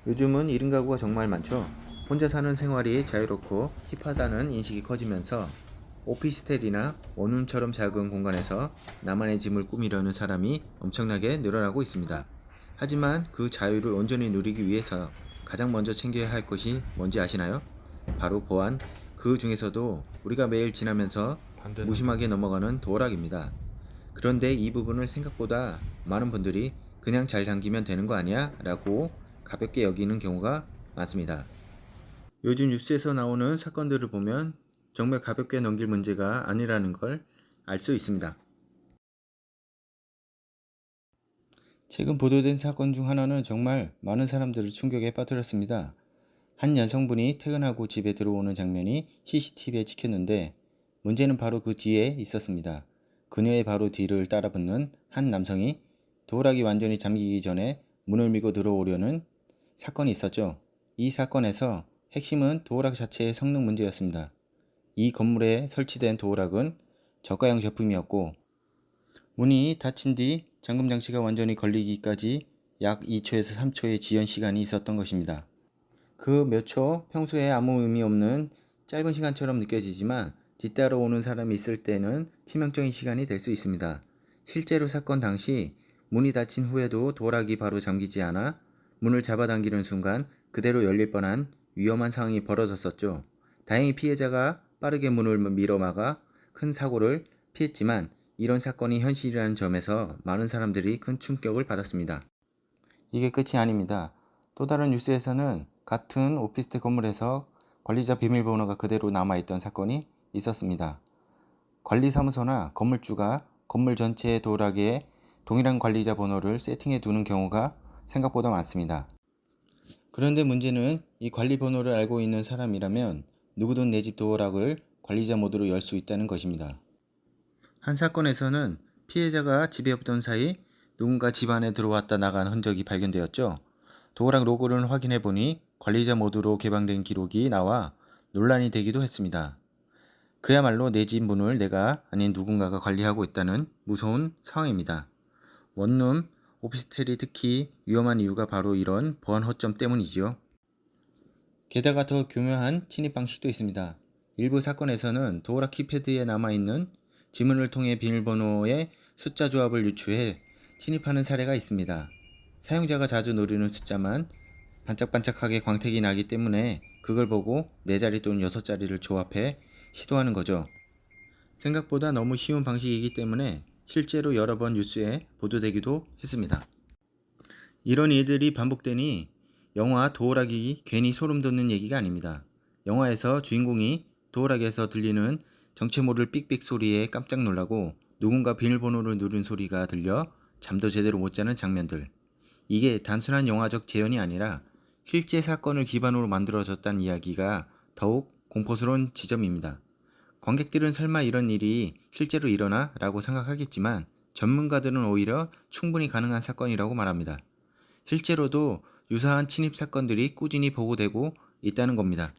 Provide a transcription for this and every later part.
요즘은 1인 가구가 정말 많죠. 혼자 사는 생활이 자유롭고 힙하다는 인식이 커지면서 오피스텔이나 원룸처럼 작은 공간에서 나만의 짐을 꾸미려는 사람이 엄청나게 늘어나고 있습니다. 하지만 그 자유를 온전히 누리기 위해서 가장 먼저 챙겨야 할 것이 뭔지 아시나요? 바로 보안, 그 중에서도 우리가 매일 지나면서 무심하게 넘어가는 도어락입니다. 그런데 이 부분을 생각보다 많은 분들이 그냥 잘 당기면 되는 거 아니야? 라고 가볍게 여기는 경우가 많습니다. 요즘 뉴스에서 나오는 사건들을 보면 정말 가볍게 넘길 문제가 아니라는 걸 알 수 있습니다. 최근 보도된 사건 중 하나는 정말 많은 사람들을 충격에 빠뜨렸습니다. 한 여성분이 퇴근하고 집에 들어오는 장면이 CCTV에 찍혔는데 문제는 바로 그 뒤에 있었습니다. 그녀의 바로 뒤를 따라붙는 한 남성이 도어락이 완전히 잠기기 전에 문을 밀고 들어오려는 사건이 있었죠. 이 사건에서 핵심은 도어락 자체의 성능 문제였습니다. 이 건물에 설치된 도어락은 저가형 제품이었고 문이 닫힌 뒤 잠금 장치가 완전히 걸리기까지 약 2초에서 3초의 지연 시간이 있었던 것입니다. 그 몇 초 평소에 아무 의미 없는 짧은 시간처럼 느껴지지만 뒤따라 오는 사람이 있을 때는 치명적인 시간이 될 수 있습니다. 실제로 사건 당시 문이 닫힌 후에도 도어락이 바로 잠기지 않아 문을 잡아당기는 순간 그대로 열릴 뻔한 위험한 상황이 벌어졌었죠. 다행히 피해자가 빠르게 문을 밀어 막아 큰 사고를 피했지만 이런 사건이 현실이라는 점에서 많은 사람들이 큰 충격을 받았습니다. 이게 끝이 아닙니다. 또 다른 뉴스에서는 같은 오피스텔 건물에서 관리자 비밀번호가 그대로 남아있던 사건이 있었습니다. 관리사무소나 건물주가 건물 전체의 도락에 동일한 관리자 번호를 세팅해 두는 경우가 생각보다 많습니다. 그런데 문제는 이 관리 번호를 알고 있는 사람이라면 누구든 내 집 도어락을 관리자 모드로 열 수 있다는 것입니다. 한 사건에서는 피해자가 집에 없던 사이 누군가 집 안에 들어왔다 나간 흔적이 발견되었죠. 도어락 로고를 확인해 보니 관리자 모드로 개방된 기록이 나와 논란이 되기도 했습니다. 그야말로 내 집 문을 내가 아닌 누군가가 관리하고 있다는 무서운 상황입니다. 원룸, 오피스텔이 특히 위험한 이유가 바로 이런 보안 허점 때문이지요. 게다가 더 교묘한 침입 방식도 있습니다. 일부 사건에서는 도어락 키패드에 남아있는 지문을 통해 비밀번호의 숫자 조합을 유추해 침입하는 사례가 있습니다. 사용자가 자주 누르는 숫자만 반짝반짝하게 광택이 나기 때문에 그걸 보고 4자리 또는 6자리를 조합해 시도하는 거죠. 생각보다 너무 쉬운 방식이기 때문에 실제로 여러 번 뉴스에 보도되기도 했습니다. 이런 일들이 반복되니 영화 도어락이 괜히 소름 돋는 얘기가 아닙니다. 영화에서 주인공이 도어락에서 들리는 정체 모를 삑삑 소리에 깜짝 놀라고 누군가 비밀번호를 누른 소리가 들려 잠도 제대로 못 자는 장면들. 이게 단순한 영화적 재현이 아니라 실제 사건을 기반으로 만들어졌다는 이야기가 더욱 공포스러운 지점입니다. 관객들은 설마 이런 일이 실제로 일어나? 라고 생각하겠지만 전문가들은 오히려 충분히 가능한 사건이라고 말합니다. 실제로도 유사한 침입 사건들이 꾸준히 보고되고 있다는 겁니다.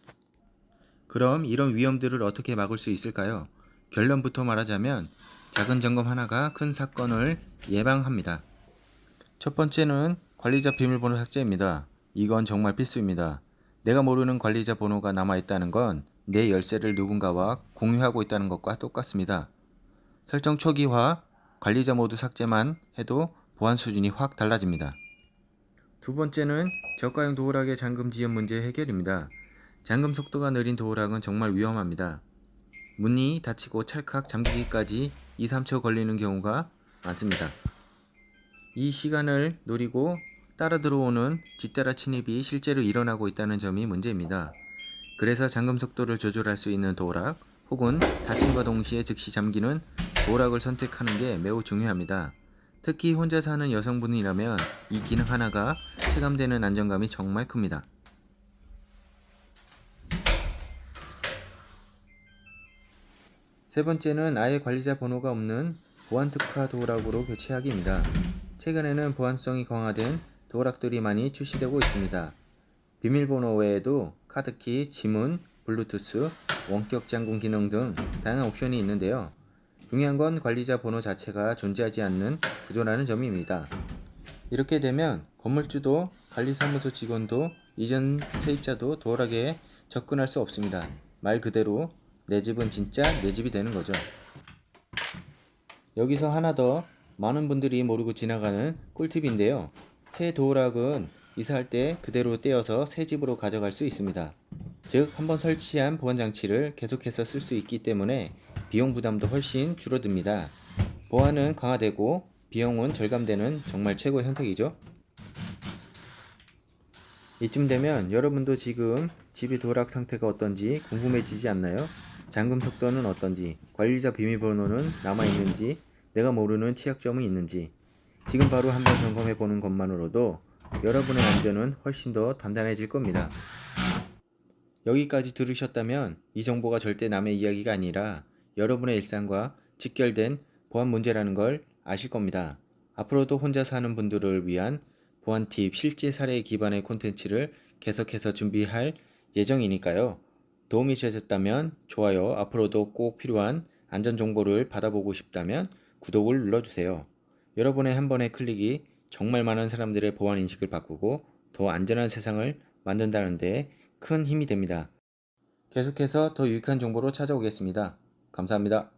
그럼 이런 위험들을 어떻게 막을 수 있을까요? 결론부터 말하자면 작은 점검 하나가 큰 사건을 예방합니다. 첫 번째는 관리자 비밀번호 삭제입니다. 이건 정말 필수입니다. 내가 모르는 관리자 번호가 남아있다는 건 내 열쇠를 누군가와 공유하고 있다는 것과 똑같습니다. 설정 초기화, 관리자 모두 삭제만 해도 보안 수준이 확 달라집니다. 두 번째는 저가형 도어락의 잠금 지연 문제 해결입니다. 잠금 속도가 느린 도어락은 정말 위험합니다. 문이 닫히고 찰칵 잠기기까지 2, 3초 걸리는 경우가 많습니다. 이 시간을 노리고 따라 들어오는 뒤따라 침입이 실제로 일어나고 있다는 점이 문제입니다. 그래서 잠금 속도를 조절할 수 있는 도어락 혹은 닫힘과 동시에 즉시 잠기는 도어락을 선택하는 게 매우 중요합니다. 특히 혼자 사는 여성분이라면 이 기능 하나가 체감되는 안정감이 정말 큽니다. 세 번째는 아예 관리자 번호가 없는 보안 특화 도어락으로 교체하기입니다. 최근에는 보안성이 강화된 도어락들이 많이 출시되고 있습니다. 비밀번호 외에도 카드키, 지문, 블루투스, 원격 잠금 기능 등 다양한 옵션이 있는데요. 중요한 건 관리자 번호 자체가 존재하지 않는 구조라는 점입니다. 이렇게 되면 건물주도 관리사무소 직원도 이전 세입자도 도어락에 접근할 수 없습니다. 말 그대로 내 집은 진짜 내 집이 되는 거죠. 여기서 하나 더 많은 분들이 모르고 지나가는 꿀팁인데요. 새 도어락은 이사할 때 그대로 떼어서 새 집으로 가져갈 수 있습니다. 즉, 한번 설치한 보안 장치를 계속해서 쓸 수 있기 때문에 비용 부담도 훨씬 줄어듭니다. 보안은 강화되고 비용은 절감되는 정말 최고의 선택이죠. 이쯤 되면 여러분도 지금 집의 도어락 상태가 어떤지 궁금해지지 않나요? 잠금 속도는 어떤지, 관리자 비밀번호는 남아있는지, 내가 모르는 취약점이 있는지 지금 바로 한번 점검해 보는 것만으로도 여러분의 안전은 훨씬 더 단단해질 겁니다. 여기까지 들으셨다면 이 정보가 절대 남의 이야기가 아니라 여러분의 일상과 직결된 보안 문제라는 걸 아실 겁니다. 앞으로도 혼자 사는 분들을 위한 보안 팁 실제 사례에 기반의 콘텐츠를 계속해서 준비할 예정이니까요. 도움이 되셨다면 좋아요, 앞으로도 꼭 필요한 안전 정보를 받아보고 싶다면 구독을 눌러주세요. 여러분의 한 번의 클릭이 정말 많은 사람들의 보안 인식을 바꾸고 더 안전한 세상을 만든다는 데 큰 힘이 됩니다. 계속해서 더 유익한 정보로 찾아오겠습니다. 감사합니다.